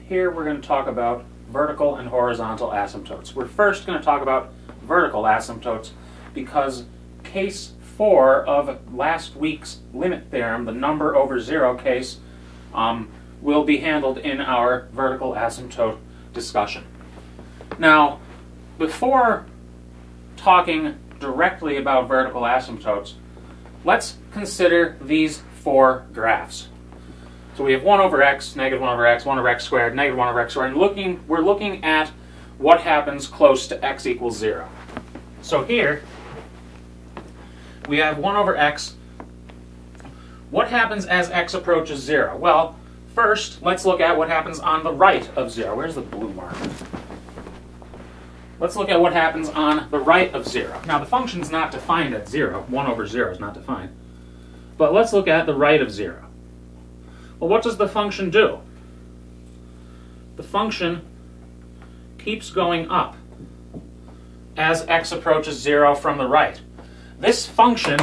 here we're going to talk about vertical and horizontal asymptotes. We're first going to talk about vertical asymptotes because case 4 of last week's limit theorem, the number over 0 case, will be handled in our vertical asymptote discussion. Now, before talking directly about vertical asymptotes, let's consider these 4 graphs. So we have 1 over x, negative 1 over x, 1 over x squared, negative 1 over x squared, and we're looking at what happens close to x equals 0. So here, we have 1 over x. What happens as x approaches 0? Well, first, let's look at what happens on the right of 0. Where's the blue marker? Let's look at what happens on the right of 0. Now, the function's not defined at 0. 1 over 0 is not defined. But let's look at the right of 0. Well, what does the function do? The function keeps going up as x approaches 0 from the right. This function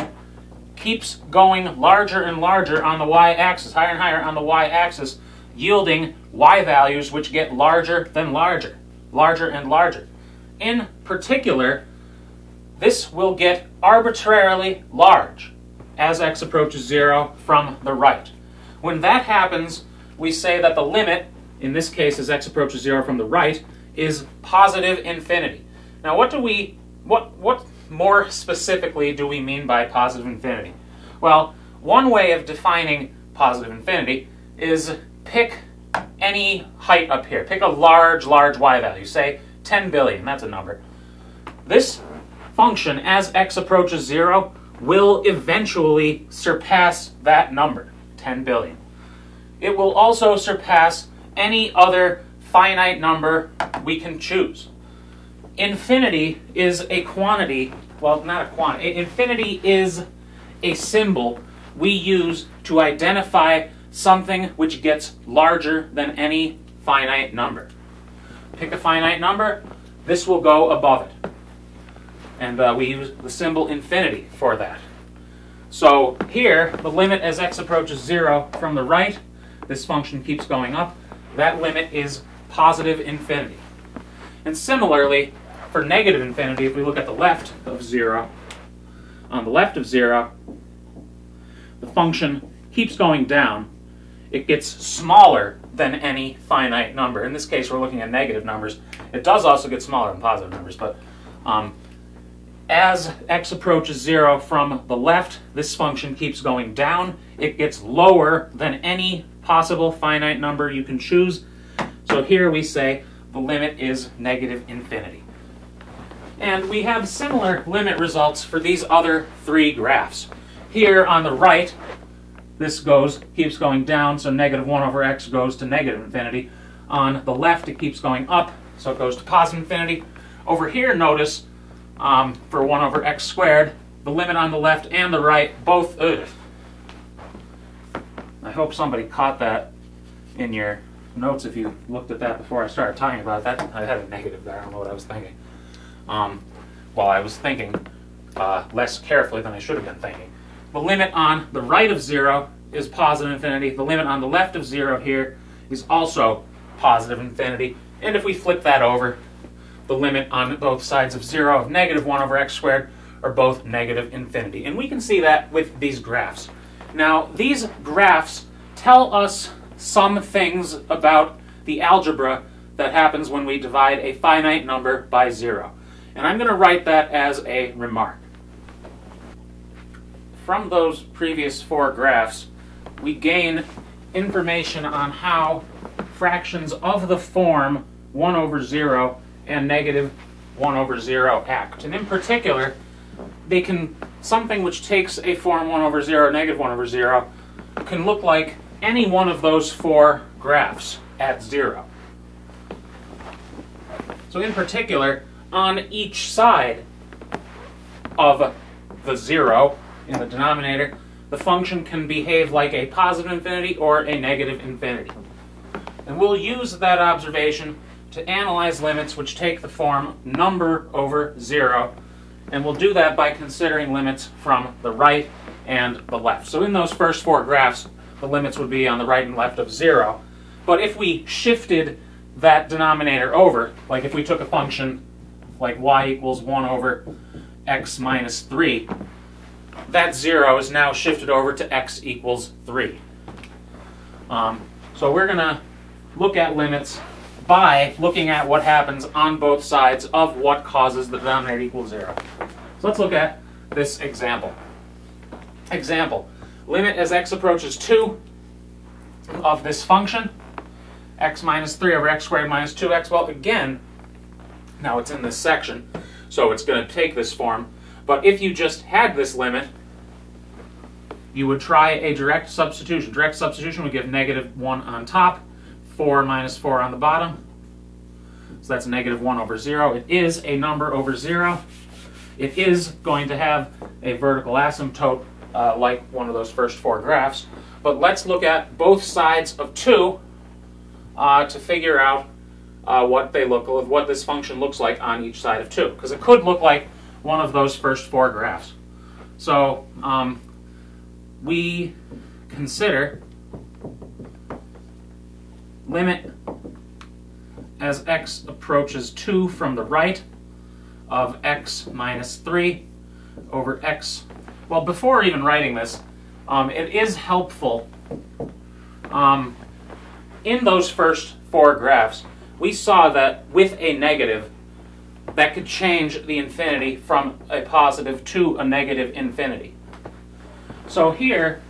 keeps going larger and larger on the y-axis, higher and higher on the y-axis, yielding y values which get larger than larger, larger and larger. In particular, this will get arbitrarily large as x approaches 0 from the right. When that happens, we say that the limit, in this case as x approaches 0 from the right, is positive infinity. Now what more specifically do we mean by positive infinity? Well, one way of defining positive infinity is pick any height up here. Pick a large y value, say 10 billion, that's a number. This function, as x approaches 0, will eventually surpass that number, 10 billion. It will also surpass any other finite number we can choose. Infinity is a quantity, well, not a quantity, infinity is a symbol we use to identify something which gets larger than any finite number. Pick a finite number, this will go above it. And we use the symbol infinity for that. So here, the limit as x approaches 0 from the right, this function keeps going up, that limit is positive infinity. And similarly, for negative infinity, if we look at the left of 0, on the left of 0, the function keeps going down. It gets smaller than any finite number. In this case, we're looking at negative numbers. It does also get smaller than positive numbers, but as x approaches 0 from the left, this function keeps going down. It gets lower than any possible finite number you can choose. So here we say the limit is negative infinity. And we have similar limit results for these other 3 graphs. Here on the right, this keeps going down, so negative 1 over x goes to negative infinity. On the left, it keeps going up, so it goes to positive infinity. Over here, notice, for 1 over x squared, the limit on the left and the right both... I hope somebody caught that in your notes if you looked at that before I started talking about that. I had a negative there, I don't know what I was thinking. Well, I was thinking less carefully than I should have been thinking. The limit on the right of 0 is positive infinity. The limit on the left of 0 here is also positive infinity. And if we flip that over, the limit on both sides of 0 of negative 1 over x squared are both negative infinity. And we can see that with these graphs. Now, these graphs tell us some things about the algebra that happens when we divide a finite number by 0. And I'm going to write that as a remark. From those previous 4 graphs, we gain information on how fractions of the form 1 over 0 and negative 1 over 0 act. And in particular, they can, something which takes a form 1 over 0, negative 1 over 0, can look like any one of those 4 graphs at 0. So in particular, on each side of the 0 in the denominator, the function can behave like a positive infinity or a negative infinity. And we'll use that observation to analyze limits which take the form number over 0, and we'll do that by considering limits from the right and the left. So in those first 4 graphs, the limits would be on the right and left of 0. But if we shifted that denominator over, like if we took a function like y equals 1 over x minus 3, that 0 is now shifted over to x equals 3. So we're going to look at limits by looking at what happens on both sides of what causes the denominator equal 0. So let's look at this example. Example, limit as x approaches 2 of this function, x minus 3 over x squared minus 2x. Well, again, now it's in this section, so it's going to take this form. But if you just had this limit, you would try a direct substitution. Direct substitution would give negative 1 on top, 4 minus 4 on the bottom. So that's negative 1 over 0. It is a number over 0. It is going to have a vertical asymptote like one of those first 4 graphs. But let's look at both sides of 2 to figure out what this function looks like on each side of 2. Because it could look like one of those first 4 graphs. So we consider limit as x approaches 2 from the right of x minus 3 over x. Well, before even writing this, it is helpful. In those first 4 graphs, we saw that with a negative, that could change the infinity from a positive to a negative infinity. So here,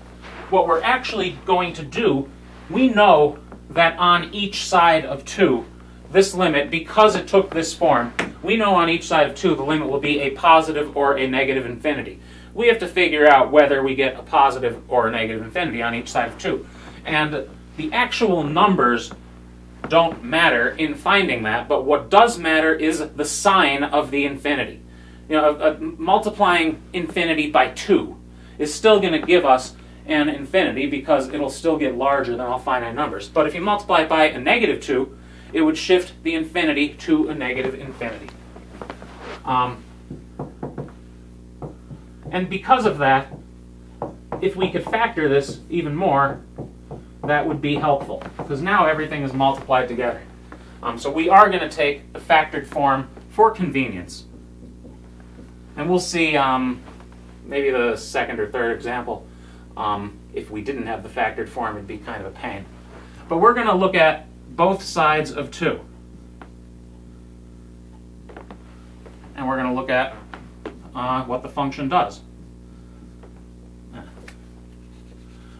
what we're actually going to do, we know that on each side of 2, this limit, because it took this form, we know on each side of 2 the limit will be a positive or a negative infinity. We have to figure out whether we get a positive or a negative infinity on each side of 2. And the actual numbers don't matter in finding that, but what does matter is the sign of the infinity. You know, multiplying infinity by 2 is still going to give us an infinity because it'll still get larger than all finite numbers. But if you multiply it by a negative 2, it would shift the infinity to a negative infinity. And because of that, if we could factor this even more, that would be helpful, because now everything is multiplied together. So we are going to take the factored form for convenience. And we'll see maybe the second or third example. If we didn't have the factored form, it'd be kind of a pain. But we're going to look at both sides of 2. And we're going to look at what the function does.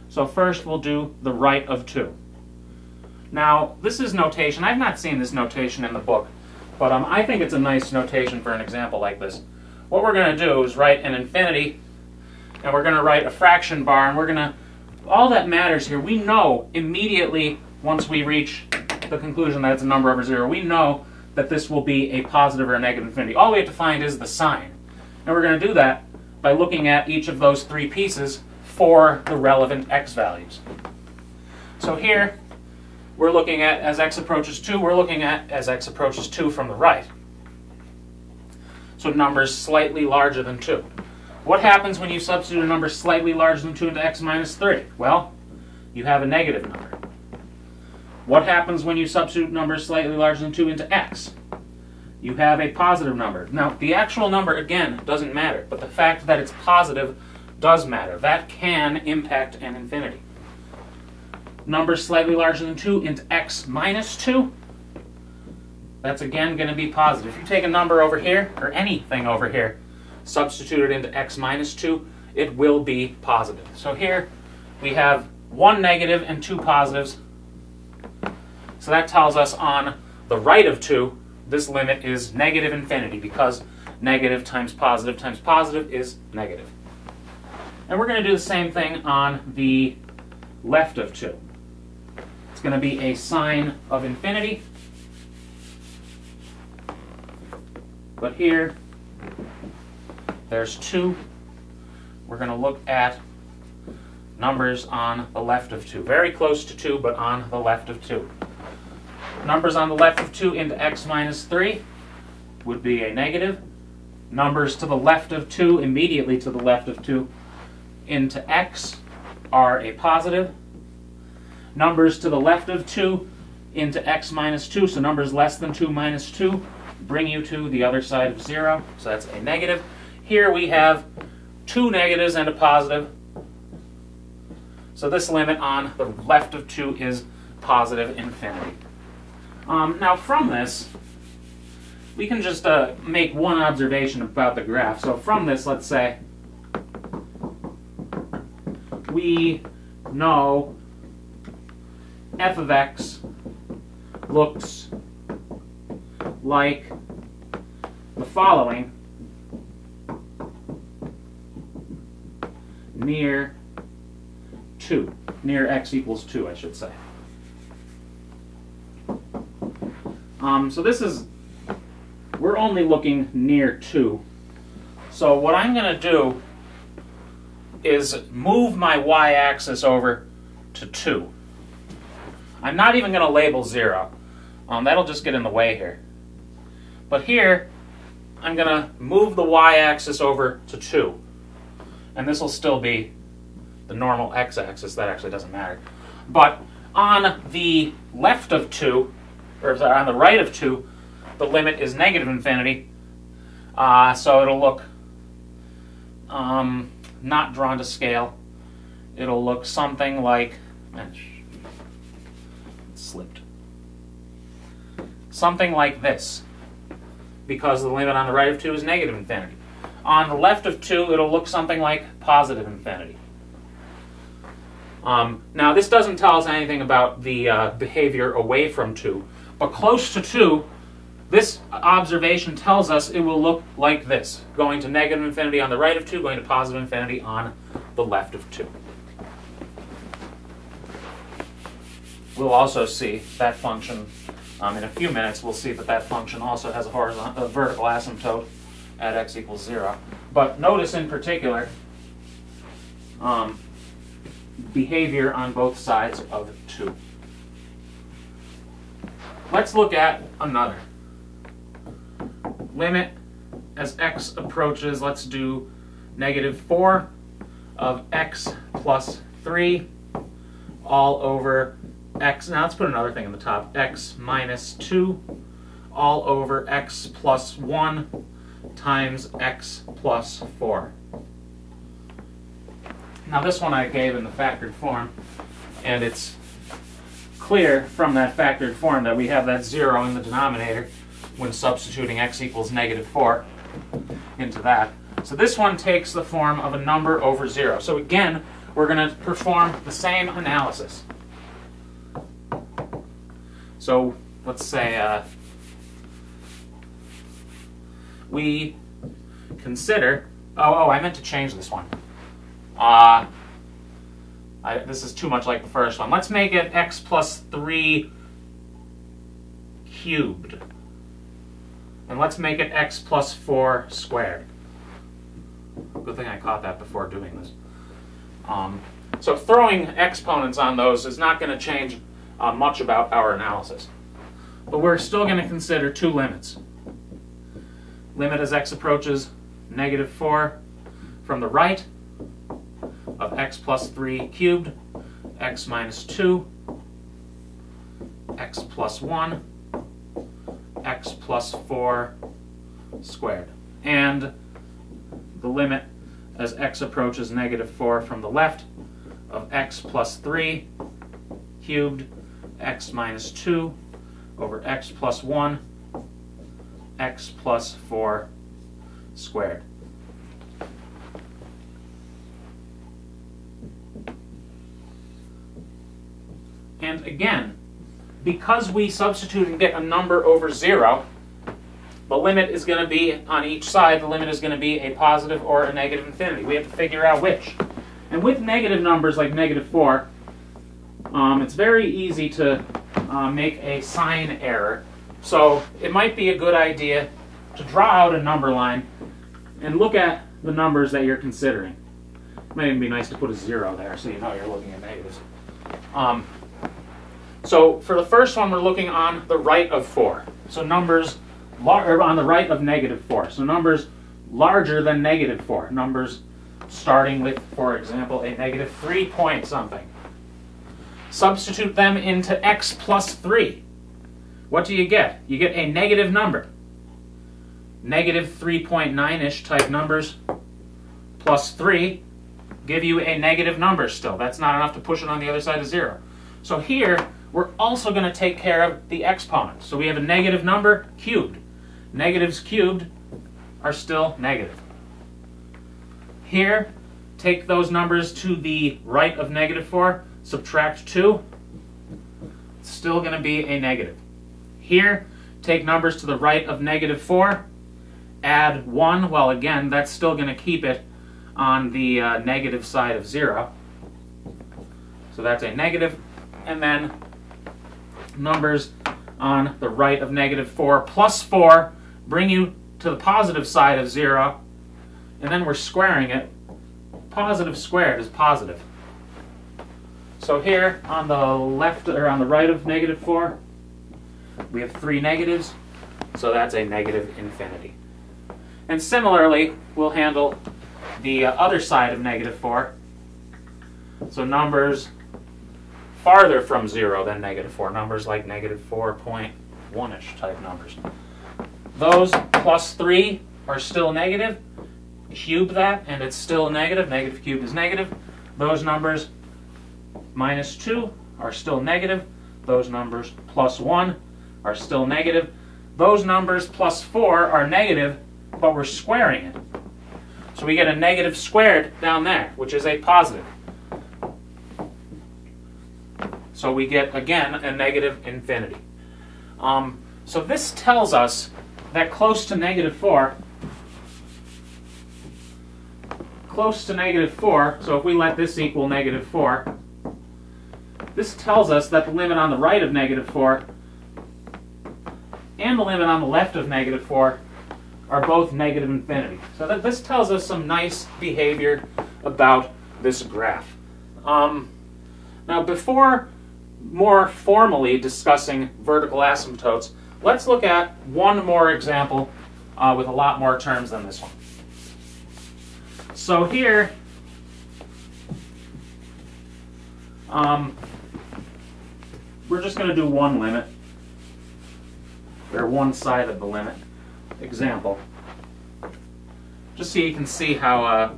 So first we'll do the right of 2. Now, this is notation. I've not seen this notation in the book, but I think it's a nice notation for an example like this. What we're going to do is write an infinity, and we're going to write a fraction bar, and we're going to, all that matters here, we know immediately once we reach the conclusion that it's a number over 0, we know that this will be a positive or a negative infinity. All we have to find is the sign. And we're going to do that by looking at each of those 3 pieces for the relevant x values. So here, we're looking at as x approaches 2, we're looking at as x approaches 2 from the right. So numbers slightly larger than 2. What happens when you substitute a number slightly larger than 2 into x minus 3? Well, you have a negative number. What happens when you substitute numbers slightly larger than 2 into x? You have a positive number. Now, the actual number, again, doesn't matter, but the fact that it's positive does matter. That can impact an infinity. Numbers slightly larger than 2 into x minus 2, that's again going to be positive. If you take a number over here, or anything over here, substitute it into x minus 2, it will be positive. So here we have 1 negative and 2 positives. So that tells us on the right of 2, this limit is negative infinity, because negative times positive is negative. And we're going to do the same thing on the left of 2. It's going to be a sign of infinity. But here, there's 2. We're going to look at numbers on the left of 2. Very close to 2, but on the left of 2. Numbers on the left of 2 into x minus 3 would be a negative. Numbers to the left of 2, immediately to the left of 2, into x are a positive. Numbers to the left of 2 into x minus 2, so numbers less than 2 minus 2 bring you to the other side of 0, so that's a negative. Here we have two negatives and a positive, so this limit on the left of 2 is positive infinity. Now from this, we can just make one observation about the graph. So from this, let's say we know f of x looks like the following near 2. Near x equals 2, I should say. So this is, we're only looking near 2. So what I'm going to do is move my y-axis over to 2. I'm not even going to label 0. That'll just get in the way here. But here, I'm going to move the y-axis over to 2. And this will still be the normal x-axis. That actually doesn't matter. But on the left of 2, or sorry, on the right of 2, the limit is negative infinity. So it'll look not drawn to scale. It'll look something like, it slipped. Something like this, because the limit on the right of 2 is negative infinity. On the left of 2, it'll look something like positive infinity. Now, this doesn't tell us anything about the behavior away from 2, but close to 2, this observation tells us it will look like this, going to negative infinity on the right of 2, going to positive infinity on the left of 2. We'll also see that function in a few minutes. We'll see that that function also has a vertical asymptote at x equals 0. But notice in particular behavior on both sides of 2. Let's look at another. Limit as x approaches, let's do negative 4 of x plus 3 all over x. Now let's put another thing in the top. X minus 2 all over x plus 1 times x plus 4. Now this one I gave in the factored form, and it's clear from that factored form that we have that 0 in the denominator when substituting x equals negative 4 into that. So this one takes the form of a number over 0. So again, we're going to perform the same analysis. So let's say we consider, I meant to change this one. This is too much like the first one. Let's make it x plus 3 cubed. And let's make it x plus 4 squared. Good thing I caught that before doing this. So throwing exponents on those is not going to change much about our analysis. But we're still going to consider two limits. Limit as x approaches negative 4 from the right of x plus 3 cubed, x minus 2, x plus 1, x plus 4 squared. And the limit as x approaches negative 4 from the left of x plus 3 cubed, x minus 2 over x plus 1, x plus 4 squared. And again, because we substitute and get a number over 0, the limit is going to be, on each side, the limit is going to be a positive or a negative infinity. We have to figure out which. And with negative numbers like negative 4, it's very easy to make a sign error. So it might be a good idea to draw out a number line and look at the numbers that you're considering. It might even be nice to put a 0 there so you know you're looking at negatives. So for the first one, we're looking on the right of 4. So numbers on the right of negative 4. So numbers larger than negative 4. Numbers starting with, for example, a negative 3 point something. Substitute them into x plus 3. What do you get? You get a negative number. Negative 3.9-ish type numbers plus 3 give you a negative number still. That's not enough to push it on the other side of 0. So here, we're also going to take care of the exponent. So we have a negative number cubed. Negatives cubed are still negative. Here, take those numbers to the right of negative 4, subtract 2, it's still going to be a negative. Here, take numbers to the right of negative 4, add 1, well again, that's still going to keep it on the negative side of 0. So that's a negative, and then numbers on the right of negative 4 plus 4 bring you to the positive side of 0, and then we're squaring it. Positive squared is positive. So here on the left, or on the right of negative 4, we have 3 negatives, so that's a negative infinity. And similarly, we'll handle the other side of negative 4. So numbers farther from 0 than negative 4, numbers like negative 4.1-ish type numbers. Those plus 3 are still negative. Cube that, and it's still negative. Negative cubed is negative. Those numbers minus 2 are still negative. Those numbers plus 1 are still negative. Those numbers plus 4 are negative, but we're squaring it. So we get a negative squared down there, which is a positive. So we get, again, a negative infinity. So this tells us that close to negative 4, so if we let this equal negative 4, this tells us that the limit on the right of negative 4 and the limit on the left of negative 4 are both negative infinity. So this tells us some nice behavior about this graph. Now, before more formally discussing vertical asymptotes, let's look at one more example with a lot more terms than this one. So here, we're just going to do one limit, or one side of the limit. Example. Just so you can see how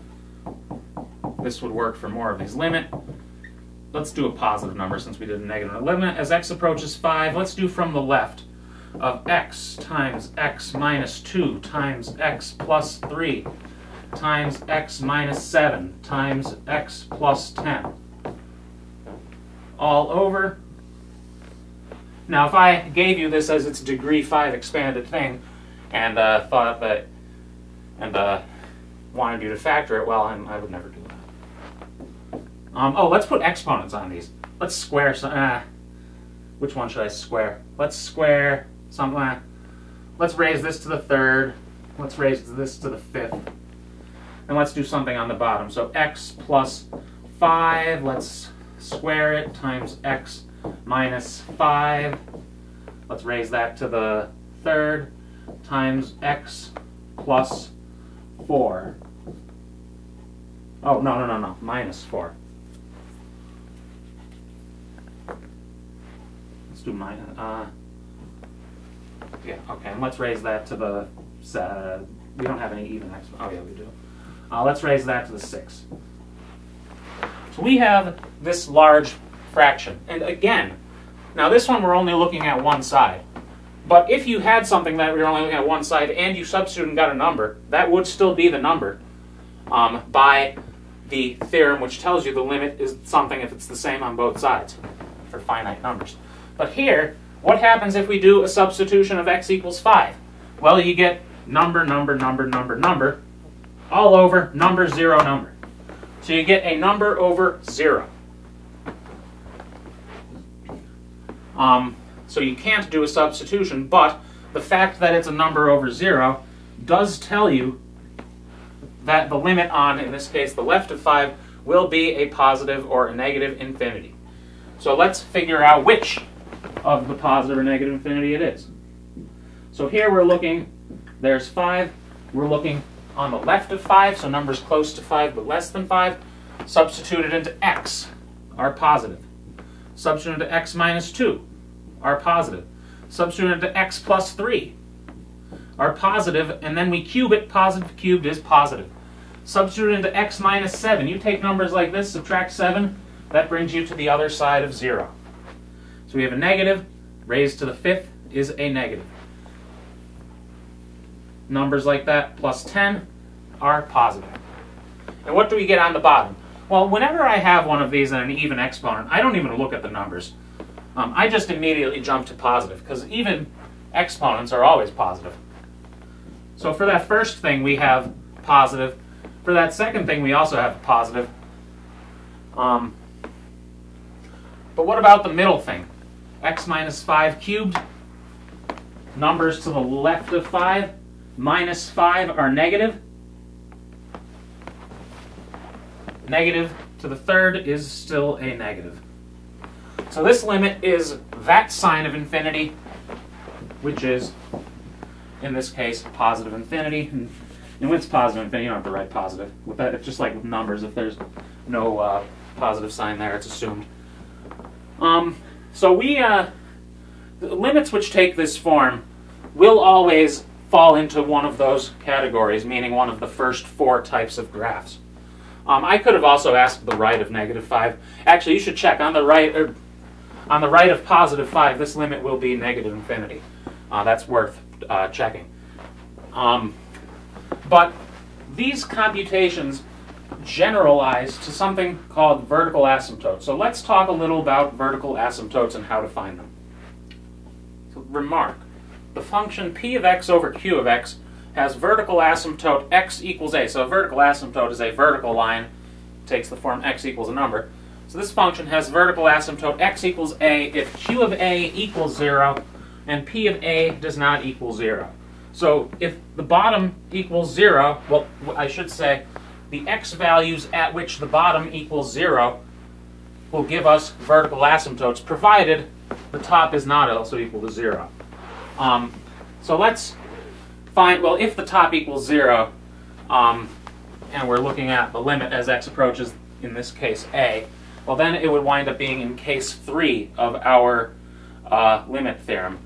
this would work for more of these. Limit, let's do a positive number since we did a negative. Limit as x approaches 5, let's do from the left, of x times x minus 2 times x plus 3 times x minus 7 times x plus 10. All over. Now if I gave you this as its degree 5 expanded thing, and thought that, and wanted you to factor it, well, I would never do that. Oh, let's put exponents on these. Let's square some, which one should I square? Let's square something, let's raise this to the 3rd, let's raise this to the 5th, and let's do something on the bottom. So x plus 5, let's square it, times x minus 5, let's raise that to the 3rd, times x plus 4. Oh, no, minus 4. Let's do minus, yeah, okay, and let's raise that to the, we don't have any even x, oh yeah, we do. Let's raise that to the 6. So we have this large fraction, and again, now this one we're only looking at one side. But if you had something that we were only looking at one side and you substituted and got a number, that would still be the number by the theorem, which tells you the limit is something if it's the same on both sides for finite numbers. But here, what happens if we do a substitution of x equals 5? Well, you get number, number, number, number, number, all over number, 0, number. So you get a number over 0. So you can't do a substitution, but the fact that it's a number over 0 does tell you that the limit on, in this case, the left of 5 will be a positive or a negative infinity. So let's figure out which of the positive or negative infinity it is. So here we're looking, there's 5, we're looking on the left of 5, so numbers close to 5 but less than 5, substituted into x are positive. Substitute into x minus 2 are positive. Substitute into x plus 3 are positive, and then we cube it. Positive cubed is positive. Substitute into x minus 7. You take numbers like this, subtract 7, that brings you to the other side of 0. So we have a negative raised to the 5th is a negative. Numbers like that, plus 10, are positive. And what do we get on the bottom? Well, whenever I have one of these and an even exponent, I don't even look at the numbers. I just immediately jump to positive, because even exponents are always positive. So for that first thing, we have positive. For that second thing, we also have positive. But what about the middle thing? X minus 5 cubed. Numbers to the left of 5 minus 5 are negative. Negative to the third is still a negative. So this limit is that sign of infinity, which is, in this case, positive infinity. And when it's positive infinity, you don't have to write positive. With that, it's just like with numbers. If there's no positive sign there, it's assumed. So the limits which take this form will always fall into one of those categories, meaning one of the first 4 types of graphs. I could have also asked the right of negative 5. Actually, you should check on the right of positive 5. This limit will be negative infinity. That's worth checking. But these computations generalize to something called vertical asymptotes. So let's talk a little about vertical asymptotes and how to find them. So remark, the function p of x over q of x has vertical asymptote x equals a. So a vertical asymptote is a vertical line. It takes the form x equals a number. So this function has vertical asymptote x equals a if q of a equals 0 and p of a does not equal 0. So if the bottom equals 0, well, I should say the x values at which the bottom equals 0 will give us vertical asymptotes, provided the top is not also equal to 0. So let's find, well, if the top equals 0, and we're looking at the limit as x approaches, in this case, a, well, then it would wind up being in case 3 of our limit theorem.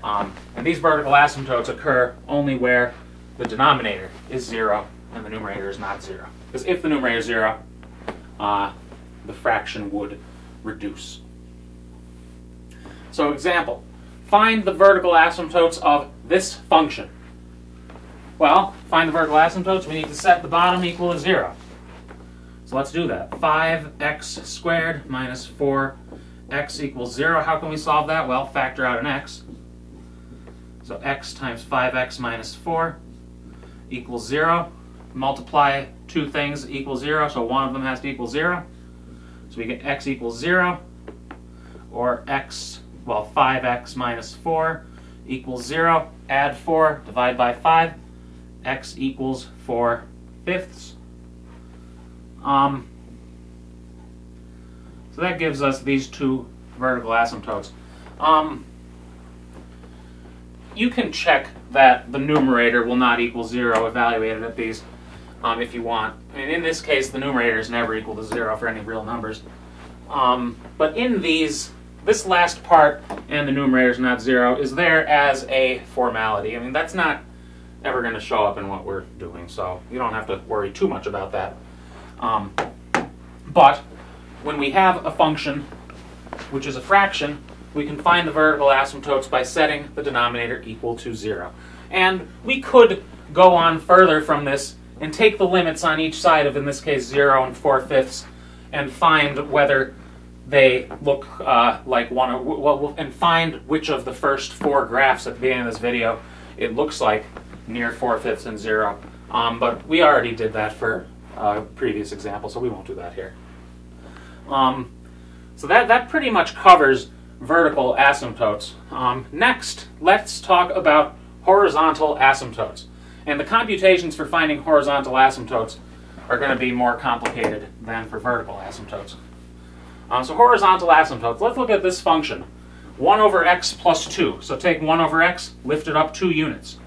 And these vertical asymptotes occur only where the denominator is 0 and the numerator is not 0. Because if the numerator is 0, the fraction would reduce. So example, find the vertical asymptotes of this function. Well, find the vertical asymptotes, we need to set the bottom equal to 0. So let's do that. 5x squared minus 4x equals 0. How can we solve that? Well, factor out an x. So x times 5x minus 4 equals 0. Multiply two things equals 0, so one of them has to equal 0. So we get x equals 0, or x, well, 5x minus 4 equals 0. Add 4, divide by 5. X equals 4/5. So that gives us these two vertical asymptotes. You can check that the numerator will not equal 0 evaluated at these if you want. I mean, in this case, the numerator is never equal to 0 for any real numbers. But in these, this last part, and the numerator is not 0, is there as a formality. I mean, that's not ever going to show up in what we're doing, so you don't have to worry too much about that. But when we have a function which is a fraction, we can find the vertical asymptotes by setting the denominator equal to 0. And we could go on further from this and take the limits on each side of, in this case, 0 and 4/5, and find whether they look like one, and find which of the first 4 graphs at the beginning of this video it looks like near 4/5 and 0. But we already did that for a previous example, so we won't do that here. So that pretty much covers vertical asymptotes. Next, let's talk about horizontal asymptotes. And the computations for finding horizontal asymptotes are going to be more complicated than for vertical asymptotes. So horizontal asymptotes, let's look at this function, 1 over x plus 2. So take 1 over x, lift it up 2 units.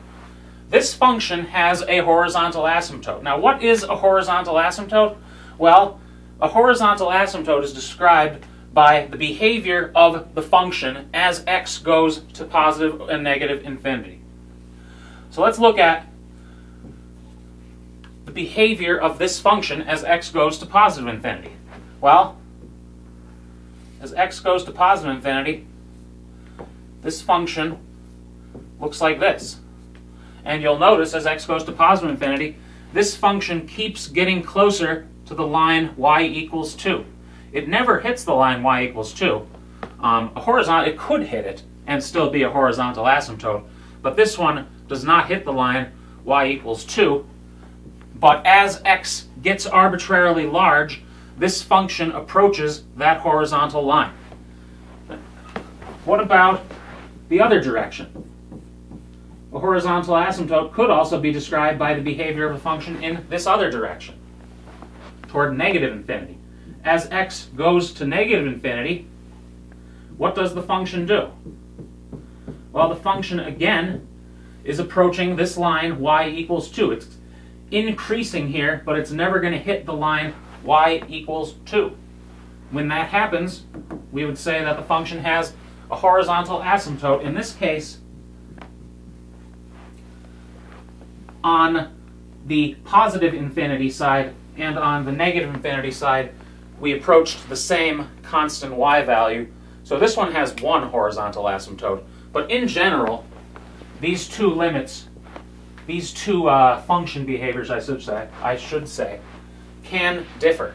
This function has a horizontal asymptote. Now, what is a horizontal asymptote? Well, a horizontal asymptote is described by the behavior of the function as x goes to positive and negative infinity. So let's look at the behavior of this function as x goes to positive infinity. Well, as x goes to positive infinity, this function looks like this. And you'll notice as x goes to positive infinity, this function keeps getting closer to the line y equals 2. It never hits the line y equals 2. It could hit it and still be a horizontal asymptote, but this one does not hit the line y equals 2. But as x gets arbitrarily large, this function approaches that horizontal line. What about the other direction? A horizontal asymptote could also be described by the behavior of a function in this other direction, toward negative infinity. As x goes to negative infinity, what does the function do? Well, the function, again, is approaching this line y equals 2. It's increasing here, but it's never going to hit the line y equals 2. When that happens, we would say that the function has a horizontal asymptote. In this case, on the positive infinity side and on the negative infinity side, we approached the same constant y value. So this one has one horizontal asymptote. But in general, these two limits, these two function behaviors, I should say, can differ.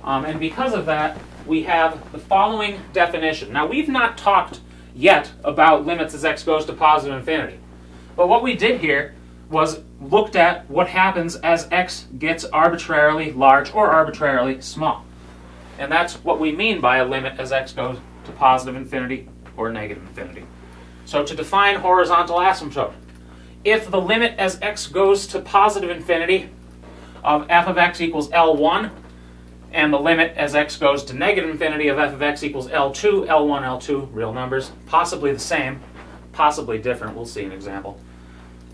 And because of that, we have the following definition. Now, we've not talked yet about limits as x goes to positive infinity. But what we did here was looked at what happens as x gets arbitrarily large or arbitrarily small. And that's what we mean by a limit as x goes to positive infinity or negative infinity. So to define horizontal asymptote, if the limit as x goes to positive infinity of f of x equals L1, and the limit as x goes to negative infinity of f of x equals L2, L1, L2, real numbers, possibly the same, possibly different, we'll see an example.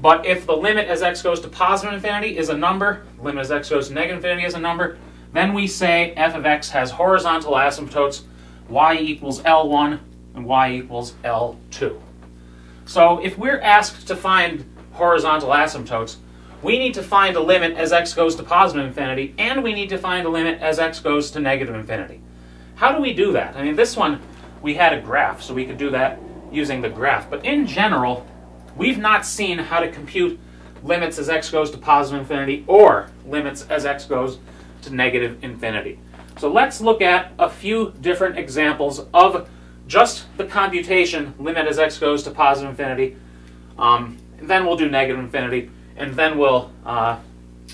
But if the limit as x goes to positive infinity is a number, limit as x goes to negative infinity is a number, then we say f of x has horizontal asymptotes y equals L1 and y equals L2. So if we're asked to find horizontal asymptotes, we need to find a limit as x goes to positive infinity, and we need to find a limit as x goes to negative infinity. How do we do that? I mean, this one, we had a graph, so we could do that using the graph. But in general, we've not seen how to compute limits as x goes to positive infinity or limits as x goes to negative infinity. So let's look at a few different examples of just the computation limit as x goes to positive infinity. Then we'll do negative infinity, and then we'll tie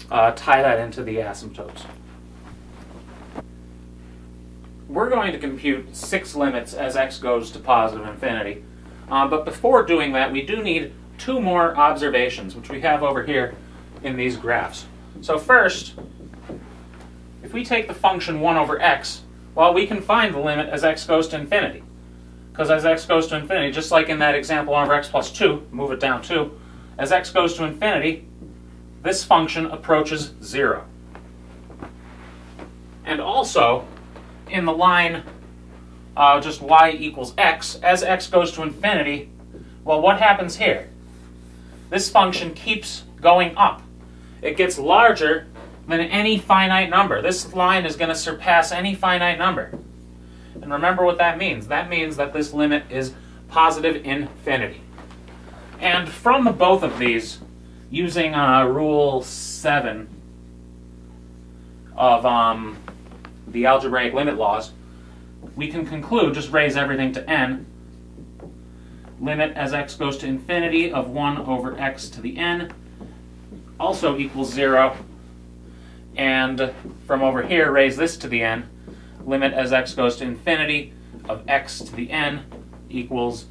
that into the asymptotes. We're going to compute 6 limits as x goes to positive infinity. But before doing that, we do need 2 more observations, which we have over here in these graphs. So first, if we take the function 1 over x, well, we can find the limit as x goes to infinity. Because as x goes to infinity, just like in that example 1 over x plus 2, move it down 2, as x goes to infinity, this function approaches 0. And also, in the line just y equals x, as x goes to infinity, well, what happens here? This function keeps going up. It gets larger than any finite number. This line is going to surpass any finite number. And remember what that means. That means that this limit is positive infinity. And from both of these, using Rule 7 of the algebraic limit laws, we can conclude, just raise everything to n, limit as x goes to infinity of 1 over x to the n also equals 0. And from over here, raise this to the n, limit as x goes to infinity of x to the n equals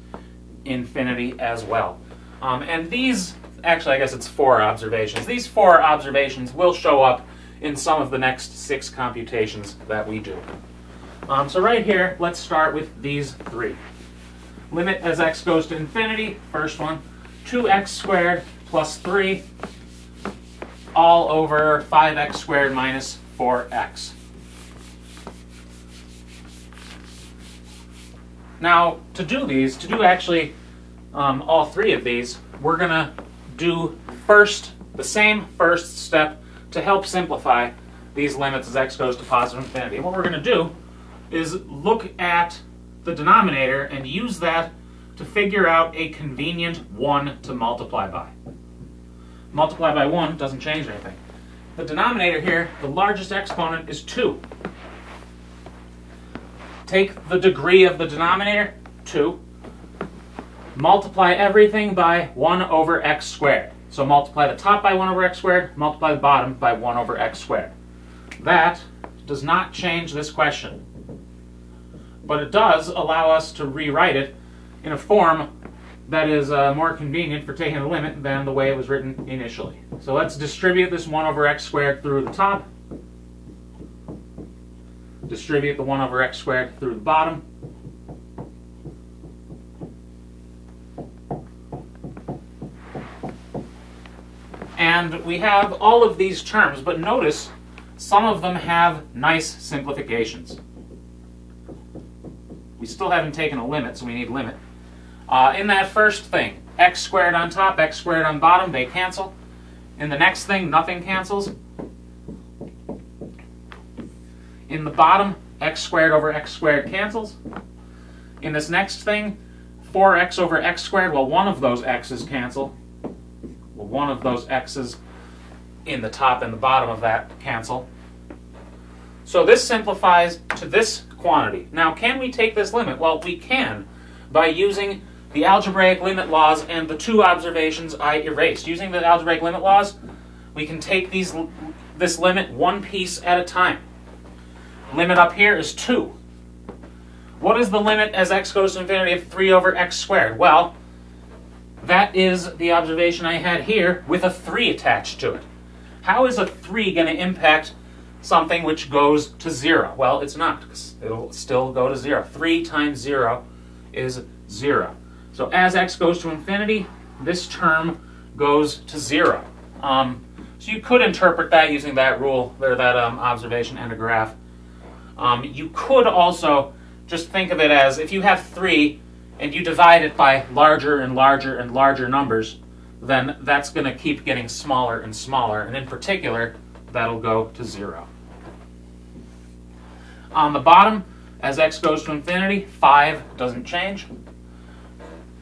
infinity as well. And these, actually I guess it's 4 observations. These 4 observations will show up in some of the next 6 computations that we do. So right here, let's start with these 3. Limit as x goes to infinity, first one, 2x squared plus 3 all over 5x squared minus 4x. Now, to do actually all three of these, we're going to do the same first step to help simplify these limits as x goes to positive infinity. And what we're going to do is look at the denominator and use that to figure out a convenient 1 to multiply by. Multiply by 1 doesn't change anything. The denominator here, the largest exponent, is 2. Take the degree of the denominator, 2. Multiply everything by 1 over x squared. So multiply the top by 1 over x squared, multiply the bottom by 1 over x squared. That does not change this question, but it does allow us to rewrite it in a form that is more convenient for taking the limit than the way it was written initially. So let's distribute this 1 over x squared through the top, distribute the 1 over x squared through the bottom, and we have all of these terms, but notice some of them have nice simplifications. We still haven't taken a limit, so we need limit. In that first thing, x squared on top, x squared on bottom, they cancel. In the next thing, nothing cancels. In the bottom, x squared over x squared cancels. In this next thing, 4x over x squared, well, one of those x's cancel. Well, one of those x's in the top and the bottom of that cancel. So this simplifies to this quantity. Now, can we take this limit? Well, we can by using the algebraic limit laws and the two observations I erased. Using the algebraic limit laws, we can take this limit one piece at a time. Limit up here is 2. What is the limit as x goes to infinity of 3 over x squared? Well, that is the observation I had here with a 3 attached to it. How is a 3 going to impact something which goes to 0? Well, it's not, because it'll still go to 0. 3 times 0 is 0. So as x goes to infinity, this term goes to 0. So you could interpret that using that rule, or that observation and a graph. You could also just think of it as if you have 3 and you divide it by larger and larger and larger numbers, then that's going to keep getting smaller and smaller, and in particular, that'll go to 0. On the bottom, as x goes to infinity, 5 doesn't change.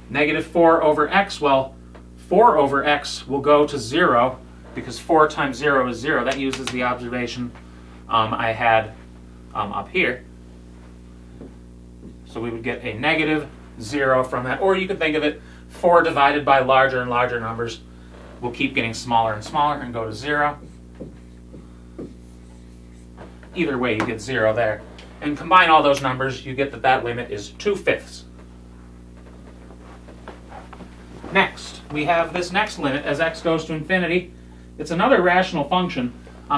Negative 4 over x, well, 4 over x will go to 0 because 4 times 0 is 0. That uses the observation I had up here. So we would get a negative 0 from that. Or you could think of it, 4 divided by larger and larger numbers will keep getting smaller and smaller and go to 0. Either way, you get 0 there. And combine all those numbers, you get that that limit is 2/5. Next, we have this next limit as x goes to infinity. It's another rational function.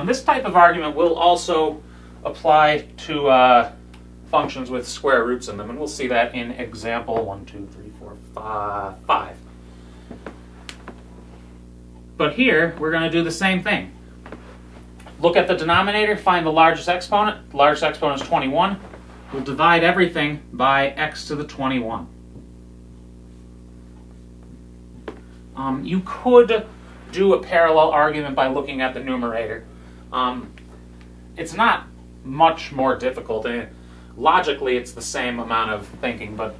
This type of argument will also apply to functions with square roots in them, and we'll see that in example 1, 2, 3, 4, 5. But here, we're going to do the same thing. Look at the denominator, find the largest exponent. The largest exponent is 21. We'll divide everything by x to the 21. You could do a parallel argument by looking at the numerator. It's not much more difficult. Logically, it's the same amount of thinking, but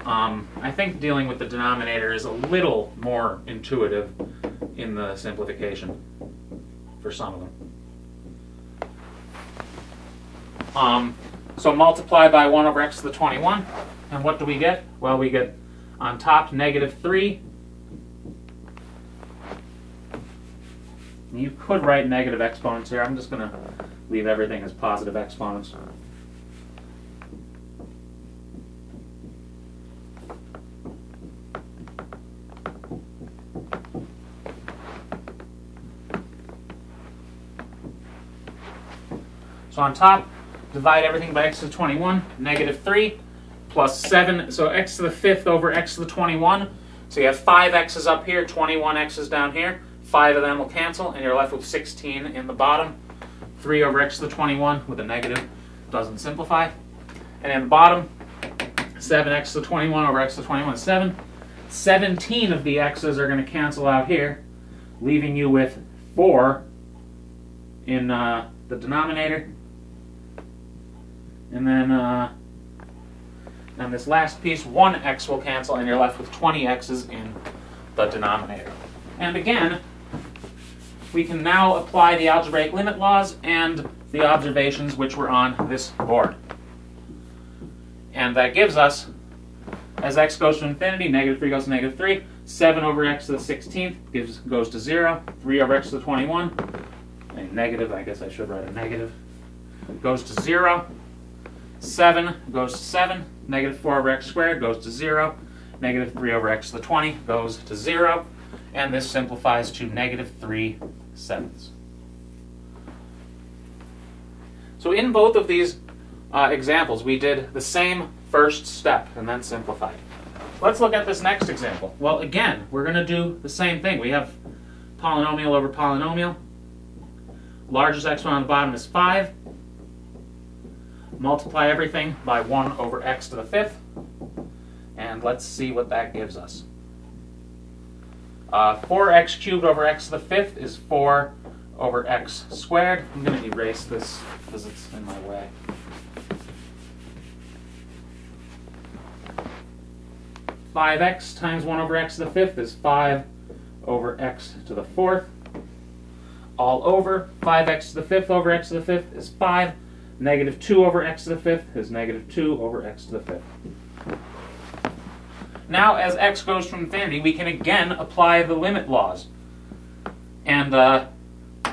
I think dealing with the denominator is a little more intuitive in the simplification for some of them. So multiply by 1 over x to the 21, and what do we get? Well, we get on top negative 3. You could write negative exponents here. I'm just going to leave everything as positive exponents. So on top, divide everything by x to the 21, negative 3, plus 7, so x to the 5th over x to the 21. So you have 5 x's up here, 21 x's down here. 5 of them will cancel, and you're left with 16 in the bottom. 3 over x to the 21 with a negative doesn't simplify. And in the bottom, 7x to the 21 over x to the 21 is 7. 17 of the x's are going to cancel out here, leaving you with 4 in the denominator. And then on this last piece, 1x will cancel, and you're left with 20 x's in the denominator. And again, we can now apply the algebraic limit laws and the observations which were on this board. And that gives us, as x goes to infinity, negative 3 goes to negative 3, 7 over x to the 16th goes to 0, 3 over x to the 21, a negative, I guess I should write a negative, goes to 0, 7 goes to 7, negative 4 over x squared goes to 0, negative 3 over x to the 20 goes to 0, and this simplifies to negative 3/7. So in both of these examples, we did the same first step and then simplified. Let's look at this next example. Well, again, we're going to do the same thing. We have polynomial over polynomial. Largest exponent on the bottom is 5. Multiply everything by 1 over x to the 5th. And let's see what that gives us. 4x cubed over x to the 5th is 4 over x squared. I'm going to erase this because it's in my way. Five x times 1 over x to the 5th is 5 over x to the 4th. All over 5x to the 5th over x to the 5th is 5. Negative 2 over x to the 5th is negative 2 over x to the 5th. Now, as x goes to infinity, we can again apply the limit laws and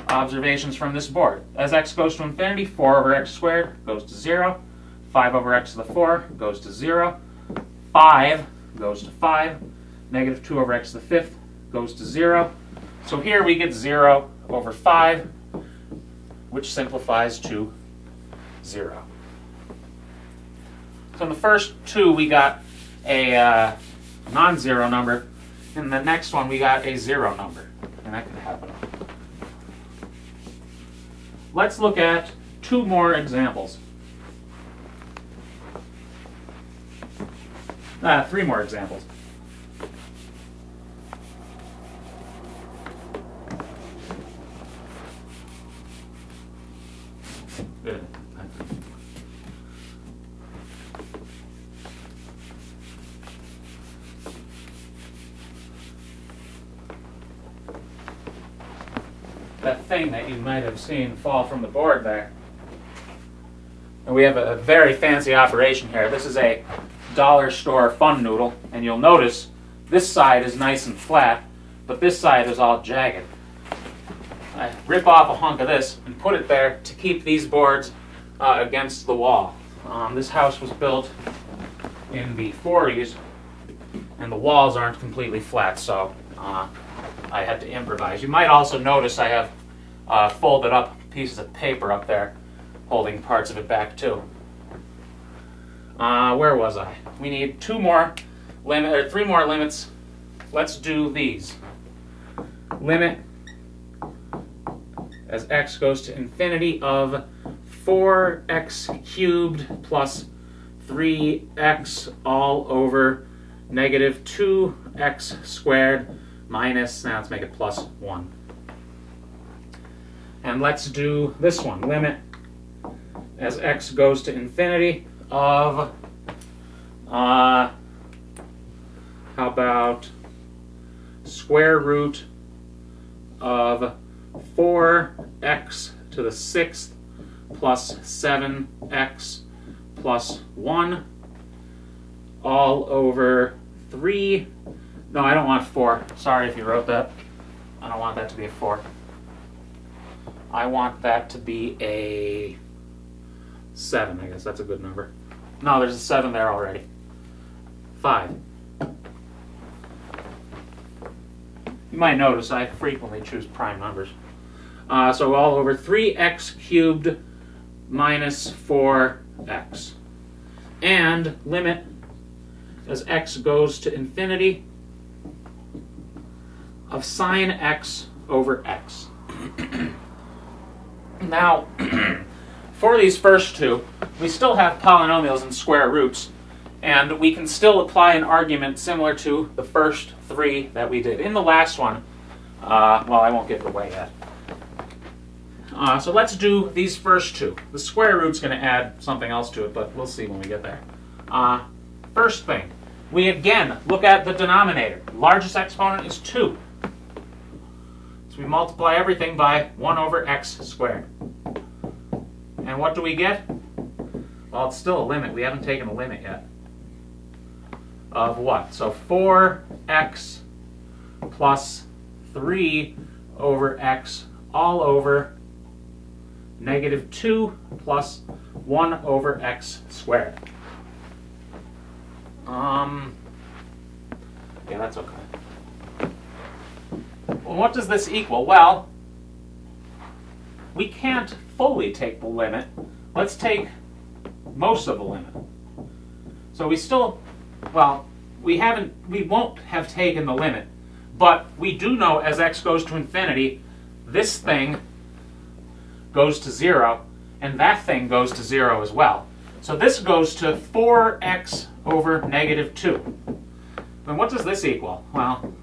observations from this board. As x goes to infinity, 4 over x squared goes to 0. 5 over x to the 4 goes to 0. 5 goes to 5. Negative 2 over x to the 5th goes to 0. So here we get 0 over 5, which simplifies to 0. So in the first two, we got a non-zero number. In the next one, we got a 0 number. And that could happen. Let's look at 2 more examples. 3 more examples. Good. That thing that you might have seen fall from the board there. And we have a very fancy operation here. This is a dollar store fun noodle, and you'll notice this side is nice and flat, but this side is all jagged. I rip off a hunk of this and put it there to keep these boards against the wall. This house was built in the 40s, and the walls aren't completely flat, so I had to improvise. You might also notice I have folded up pieces of paper up there holding parts of it back too. Where was I? We need 3 more limits. Let's do these. Limit as x goes to infinity of 4x cubed plus 3x all over negative 2x squared minus, now let's make it plus 1. And let's do this one. Limit as x goes to infinity of, how about square root of 4x to the 6th plus 7x plus 1 all over 3. No, I don't want 4. Sorry if you wrote that. I don't want that to be a 4. I want that to be a 7, I guess. That's a good number. No, there's a 7 there already. 5. You might notice I frequently choose prime numbers. So all over 3x cubed minus 4x. And limit as x goes to infinity of sine x over x. Now, for these first two, we still have polynomials and square roots, And we can still apply an argument similar to the first three that we did. In the last one, well, I won't give it away yet. So let's do these first two. The square root's going to add something else to it, but we'll see when we get there. First thing, we again look at the denominator. Largest exponent is 2. So we multiply everything by 1 over x squared. And what do we get? Well, it's still a limit. We haven't taken a limit yet. Of what? So 4x plus 3 over x all over negative 2 plus 1 over x squared. Yeah, that's okay. Well, what does this equal? Well, we can't fully take the limit. Let's take most of the limit. So we still, well, we won't have taken the limit, but we do know as x goes to infinity, this thing goes to 0, and that thing goes to 0 as well. So this goes to 4x over negative 2. And what does this equal? Well,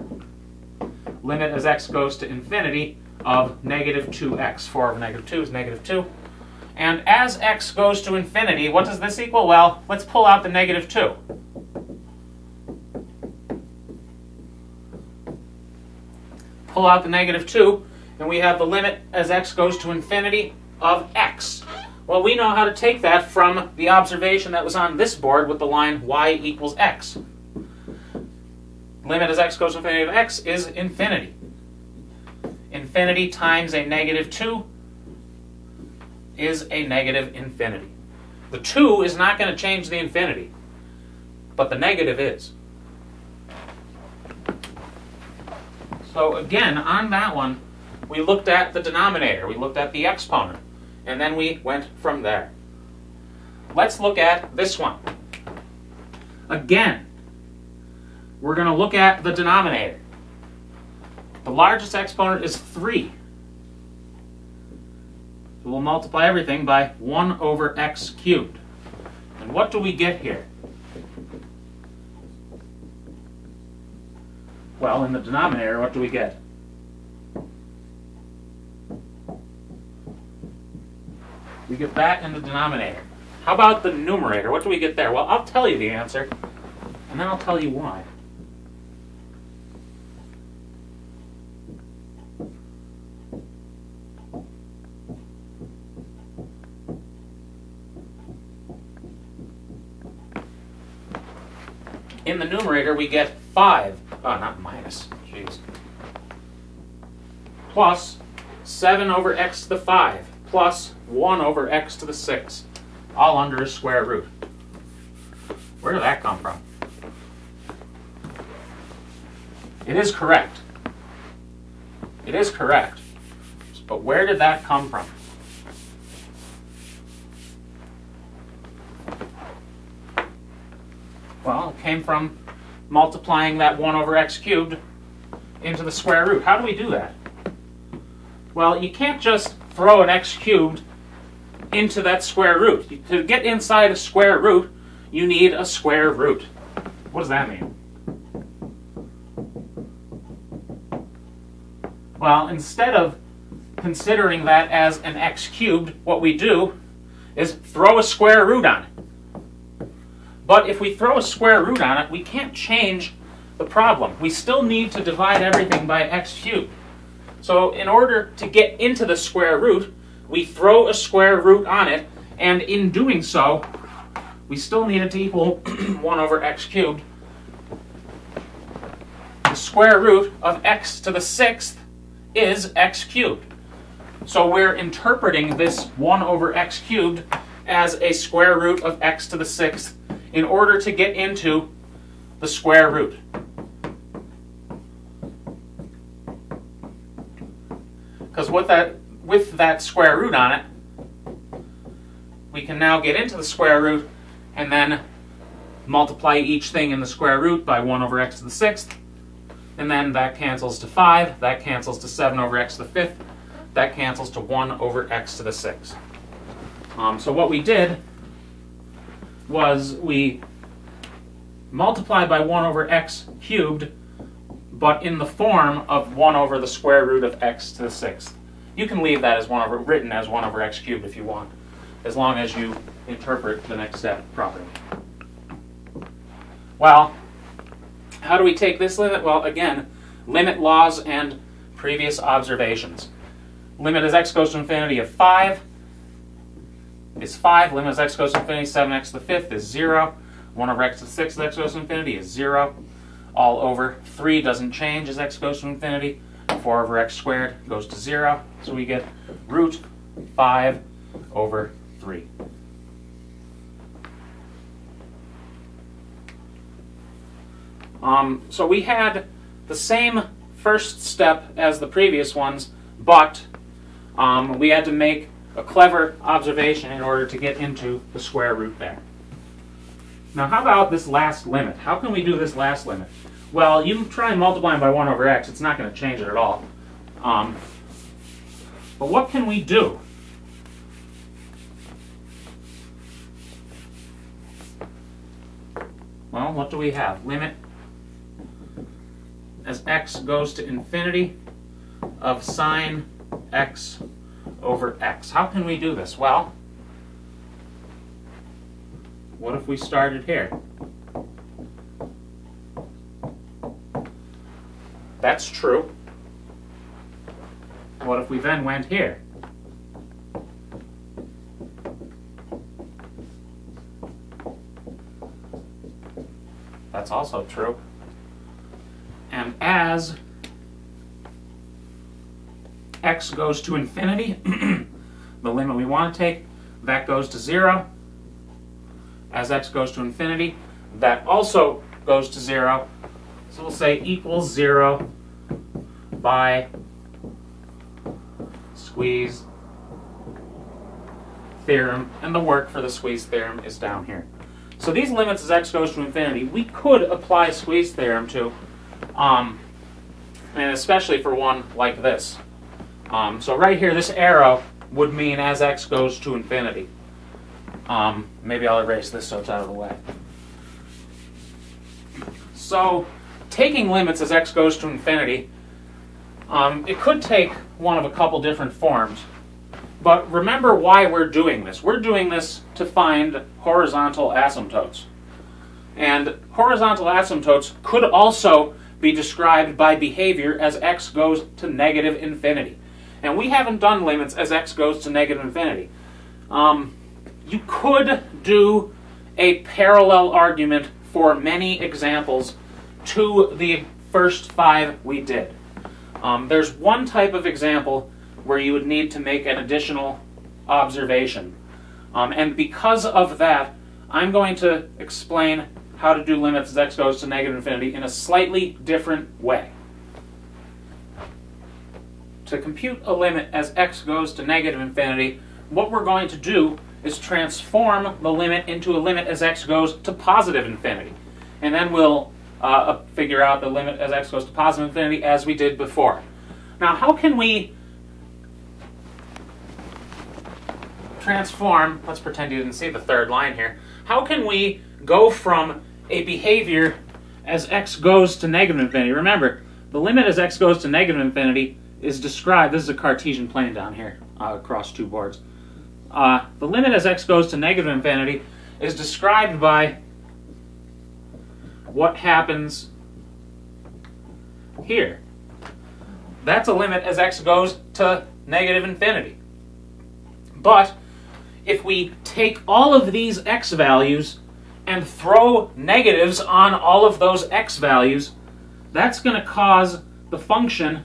limit as x goes to infinity of negative 2x. 4 over negative 2 is negative 2. And as x goes to infinity, what does this equal? Well, let's pull out the negative 2. Pull out the negative 2, and we have the limit as x goes to infinity of x. Well, we know how to take that from the observation that was on this board with the line y equals x. Limit as x goes to infinity of x is infinity. Infinity times a negative 2 is a negative infinity. The 2 is not going to change the infinity, but the negative is. So again, on that one, we looked at the denominator, we looked at the exponent, and then we went from there. Let's look at this one. Again, we're going to look at the denominator. The largest exponent is 3. So we'll multiply everything by 1 over x cubed. And what do we get here? Well, in the denominator, what do we get? We get that in the denominator. How about the numerator? What do we get there? Well, I'll tell you the answer, and then I'll tell you why. In the numerator, we get 5, not minus, jeez, plus 7 over x to the 5, plus 1 over x to the 6, all under a square root. Where did that come from? It is correct. It is correct. But where did that come from? Well, it came from multiplying that 1 over x cubed into the square root. How do we do that? Well, you can't just throw an x cubed into that square root. To get inside a square root, you need a square root. What does that mean? Well, instead of considering that as an x cubed, what we do is throw a square root on it. But if we throw a square root on it, we can't change the problem. We still need to divide everything by x cubed. So in order to get into the square root, we throw a square root on it, and in doing so, we still need it to equal 1 over x cubed. The square root of x to the 6th is x cubed. So we're interpreting this 1 over x cubed as a square root of x to the 6th in order to get into the square root. Because with that square root on it, we can now get into the square root and then multiply each thing in the square root by 1 over x to the 6th. And then that cancels to 5, that cancels to 7 over x to the 5th, that cancels to 1 over x to the 6th. So what we did was we multiplied by 1 over x cubed, but in the form of 1 over the square root of x to the 6th. You can leave that as written as 1 over x cubed if you want, as long as you interpret the next step properly. Well, how do we take this limit? Well, again, limit laws and previous observations. Limit as x goes to infinity of 5 is 5. Limit as x goes to infinity, 7x to the 5th is 0. 1 over x to the 6th as x goes to infinity is 0. All over 3 doesn't change as x goes to infinity. 4 over x squared goes to 0. So we get root 5 over 3. So we had the same first step as the previous ones, but we had to make a clever observation in order to get into the square root there. Now how about this last limit? How can we do this last limit? Well, you try multiplying by 1 over x, it's not going to change it at all. But what can we do? Well, what do we have? Limit as x goes to infinity of sine x over x. How can we do this? Well, what if we started here? That's true. What if we then went here? That's also true. And as x goes to infinity, the limit we want to take, that goes to 0. As x goes to infinity, that also goes to 0. So we'll say equals 0 by squeeze theorem, and the work for the squeeze theorem is down here. So these limits as x goes to infinity, we could apply squeeze theorem to, and especially for one like this. So right here, this arrow would mean as x goes to infinity. Maybe I'll erase this so it's out of the way. So taking limits as x goes to infinity, it could take one of a couple different forms. But remember why we're doing this. We're doing this to find horizontal asymptotes. And horizontal asymptotes could also be described by behavior as x goes to negative infinity. And we haven't done limits as x goes to negative infinity. You could do a parallel argument for many examples to the first 5 we did. There's one type of example where you would need to make an additional observation. And because of that, I'm going to explain how to do limits as x goes to negative infinity in a slightly different way. To compute a limit as x goes to negative infinity, what we're going to do is transform the limit into a limit as x goes to positive infinity. And then we'll figure out the limit as x goes to positive infinity as we did before. Now, how can we transform, let's pretend you didn't see the third line here, how can we go from a behavior as x goes to negative infinity? Remember, the limit as x goes to negative infinity is described, this is a Cartesian plane down here across 2 boards. The limit as x goes to negative infinity is described by what happens here. That's a limit as x goes to negative infinity. But if we take all of these x values and throw negatives on all of those x values, that's going to cause the function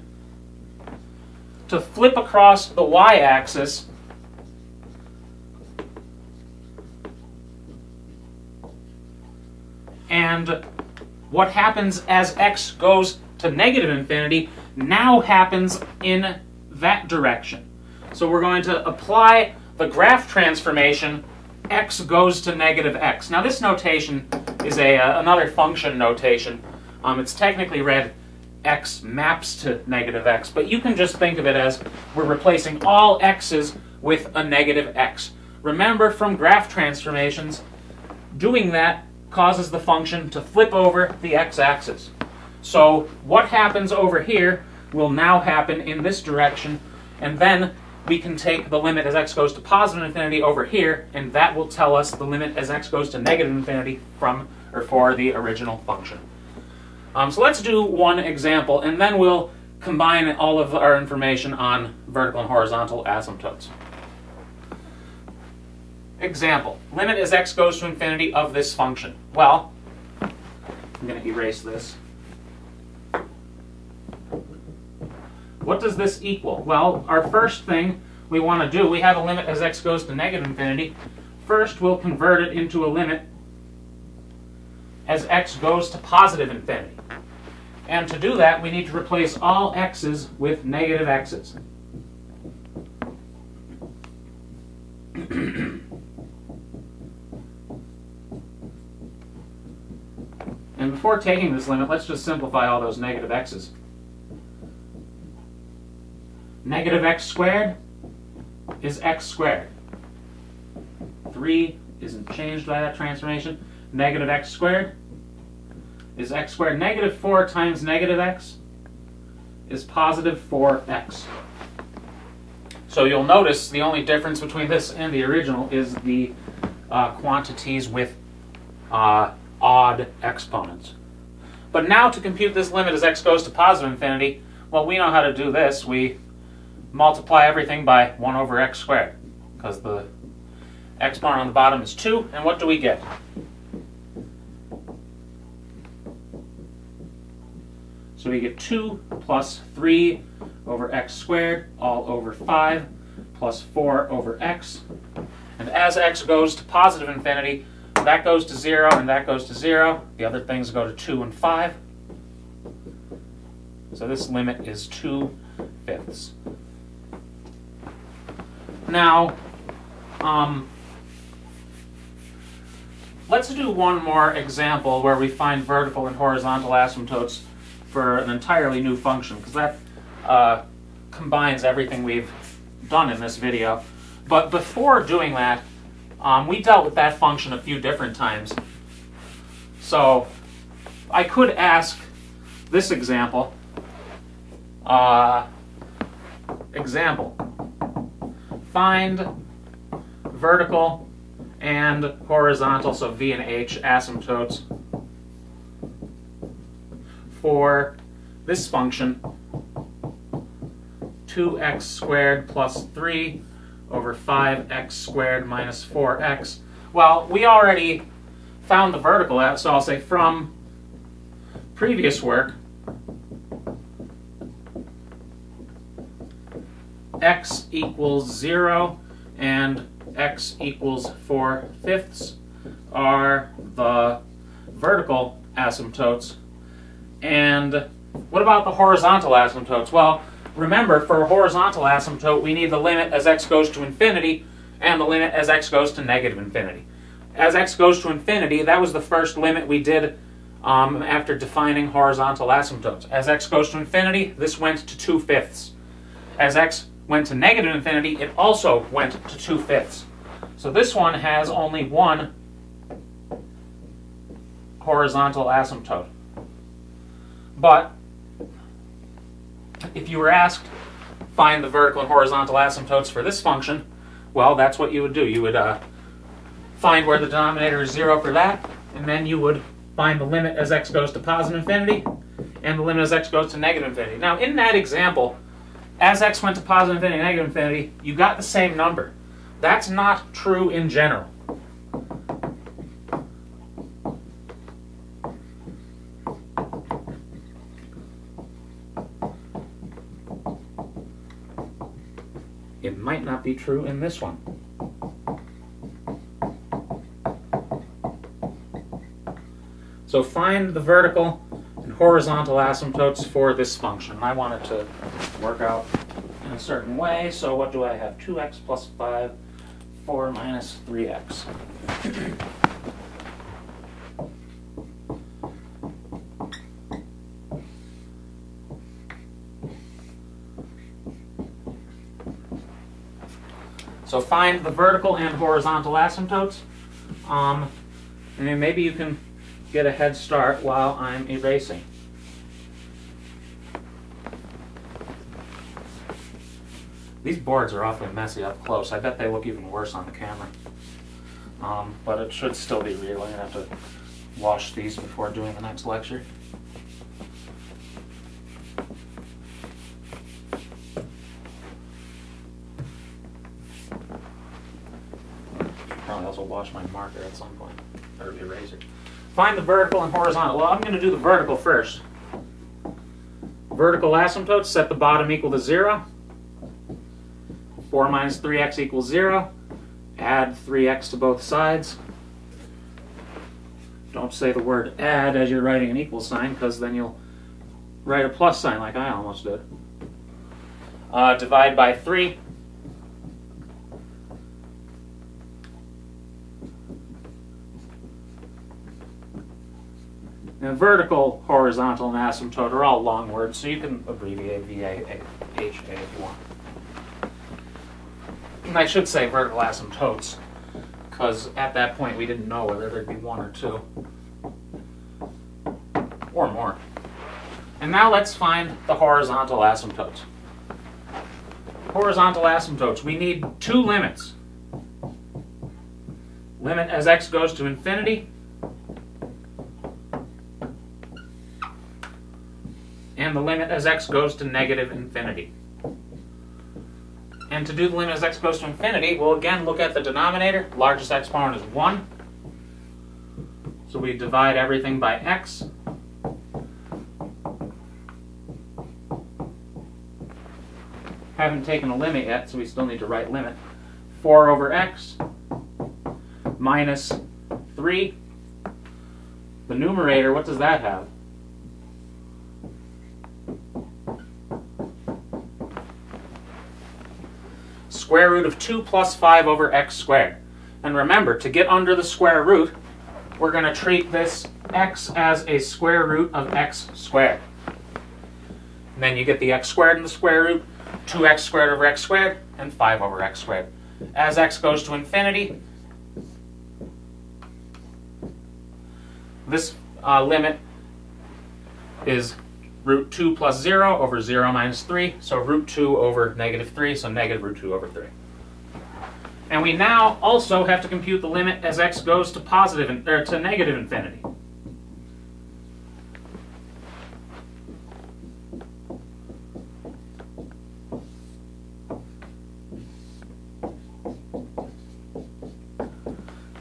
to flip across the y-axis and what happens as x goes to negative infinity now happens in that direction. So we're going to apply the graph transformation x goes to negative x. Now this notation is another function notation. It's technically read x maps to negative x, but you can just think of it as we're replacing all x's with a negative x. Remember from graph transformations, doing that causes the function to flip over the x-axis. So what happens over here will now happen in this direction, and then we can take the limit as x goes to positive infinity over here, and that will tell us the limit as x goes to negative infinity from or for the original function. So let's do one example, and then we'll combine all of our information on vertical and horizontal asymptotes. Example, limit as x goes to infinity of this function. Well, I'm going to erase this. What does this equal? Well, our first thing we want to do, we have a limit as x goes to negative infinity. First, we'll convert it into a limit as x goes to positive infinity. And to do that, we need to replace all x's with negative x's. And before taking this limit, let's just simplify all those negative x's. Negative x squared is x squared. 3 isn't changed by that transformation. Negative x squared is x squared. Negative 4 times negative x is positive 4x. So you'll notice the only difference between this and the original is the quantities with odd exponents. But now to compute this limit as x goes to positive infinity, well, we know how to do this. We multiply everything by 1 over x squared, because the exponent on the bottom is 2, and what do we get? So we get 2 plus 3 over x squared, all over 5, plus 4 over x. And as x goes to positive infinity, that goes to 0 and that goes to 0. The other things go to 2 and 5. So this limit is 2/5. Now, let's do one more example where we find vertical and horizontal asymptotes for an entirely new function, because that combines everything we've done in this video. But before doing that, we dealt with that function a few different times. So I could ask this example, find vertical and horizontal, so V and H asymptotes for this function 2x squared plus 3 over 5x squared minus 4x. Well, we already found the vertical at, so I'll say from previous work, x equals 0 and x equals 4/5 are the vertical asymptotes. And what about the horizontal asymptotes? Well, remember, for a horizontal asymptote, we need the limit as x goes to infinity and the limit as x goes to negative infinity. As x goes to infinity, that was the first limit we did after defining horizontal asymptotes. As x goes to infinity, this went to 2/5. As x went to negative infinity, it also went to 2/5. So this one has only one horizontal asymptote. But if you were asked, find the vertical and horizontal asymptotes for this function, well, that's what you would do. You would find where the denominator is 0 for that, and then you would find the limit as x goes to positive infinity and the limit as x goes to negative infinity. Now, in that example, as x went to positive infinity and negative infinity, you got the same number. That's not true in general. It might not be true in this one. So find the vertical and horizontal asymptotes for this function. I want it to work out in a certain way, so what do I have? 2x plus 5, 4 minus 3x. So find the vertical and horizontal asymptotes. I mean, maybe you can get a head start while I'm erasing. These boards are awfully messy up close. I bet they look even worse on the camera. But it should still be real. I'm going to have to wash these before doing the next lecture. Probably also wash my marker at some point, or the eraser. Find the vertical and horizontal. Well, I'm going to do the vertical first. Vertical asymptotes, set the bottom equal to 0. 4 minus 3x equals 0. Add 3x to both sides. Don't say the word add as you're writing an equal sign, because then you'll write a plus sign like I almost did. Divide by 3. Now, vertical, horizontal, and asymptote are all long words, so you can abbreviate VA, HA if you want. And I should say vertical asymptotes, because at that point we didn't know whether there'd be 1 or 2. Or more. And now let's find the horizontal asymptotes. Horizontal asymptotes, we need 2 limits. Limit as x goes to infinity, and the limit as x goes to negative infinity. And to do the limit as x goes to infinity, we'll again look at the denominator. Largest exponent is 1. So we divide everything by x. Haven't taken a limit yet, so we still need to write limit. 4 over x minus 3. The numerator, what does that have? Square root of 2 plus 5 over x squared. And remember, to get under the square root, we're going to treat this x as a square root of x squared. And then you get the x squared in the square root, 2x squared over x squared, and 5 over x squared. As x goes to infinity, this limit is root 2 plus 0 over 0 minus 3, so root 2 over negative 3, so negative root 2 over 3. And we now also have to compute the limit as x goes to to negative infinity.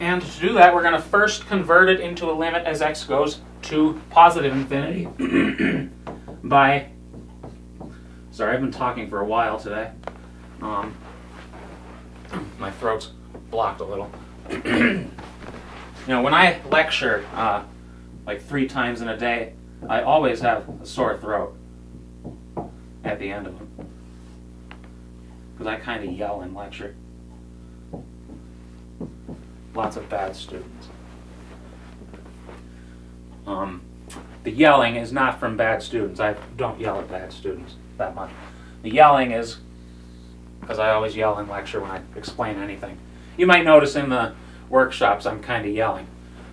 And to do that, we're going to first convert it into a limit as x goes to positive infinity by, sorry, I've been talking for a while today. My throat's blocked a little. You know, when I lecture like 3 times in a day, I always have a sore throat at the end of them, because I kind of yell in lecture. Lots of bad students. The yelling is not from bad students. I don't yell at bad students that much. The yelling is because I always yell in lecture when I explain anything. You might notice in the workshops I'm kind of yelling.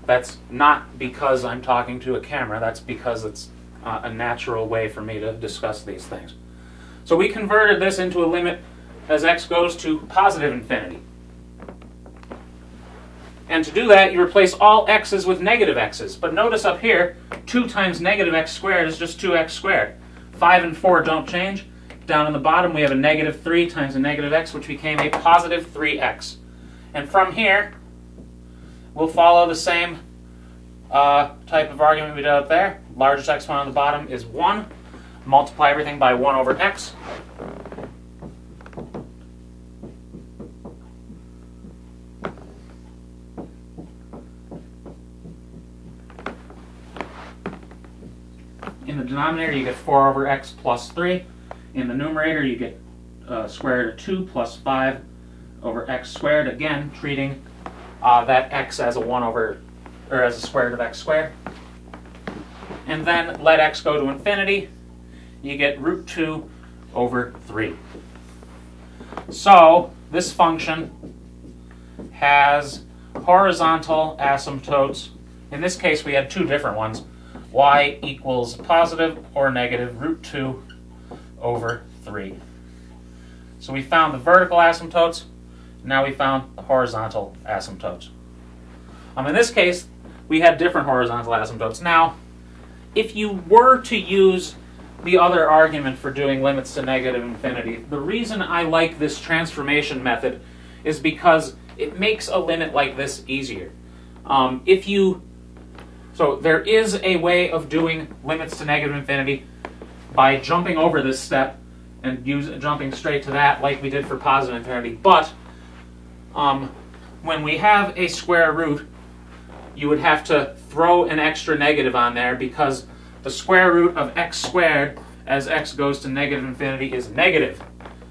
That's not because I'm talking to a camera. That's because it's a natural way for me to discuss these things. So we converted this into a limit as x goes to positive infinity. And to do that, you replace all x's with negative x's. But notice up here, 2 times negative x squared is just 2x squared. 5 and 4 don't change. Down in the bottom, we have a negative 3 times a negative x, which became a positive 3x. And from here, we'll follow the same type of argument we did up there. Largest exponent on the bottom is 1. Multiply everything by 1 over x. In the denominator, you get 4 over x plus 3. In the numerator, you get square root of 2 plus 5 over x squared. Again, treating that x as a 1 over, or as a square root of x squared. And then let x go to infinity. You get root 2 over 3. So this function has horizontal asymptotes in this case we had two different ones. Y equals positive or negative root 2 over 3. So we found the vertical asymptotes. Now we found the horizontal asymptotes. In this case, we had different horizontal asymptotes. Now, if you were to use the other argument for doing limits to negative infinity, the reason I like this transformation method is because it makes a limit like this easier. So there is a way of doing limits to negative infinity by jumping over this step and jumping straight to that like we did for positive infinity. But when we have a square root, you would have to throw an extra negative on there because the square root of x squared as x goes to negative infinity is negative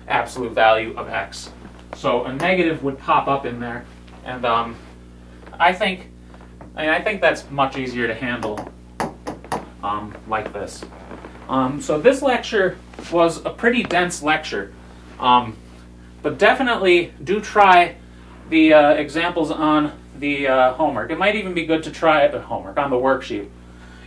absolute value of x. So a negative would pop up in there, and I think that's much easier to handle like this. So this lecture was a pretty dense lecture, but definitely do try the examples on the homework. It might even be good to try the homework on the worksheet.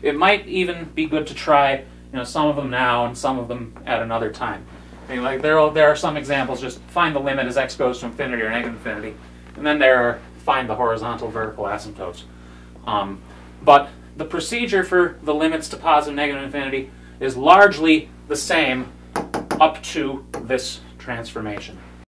It might even be good to try, some of them now and some of them at another time. I mean, like there are some examples. Just find the limit as x goes to infinity or negative infinity, and then there are find the horizontal vertical asymptotes. But the procedure for the limits to positive negative infinity is largely the same up to this transformation.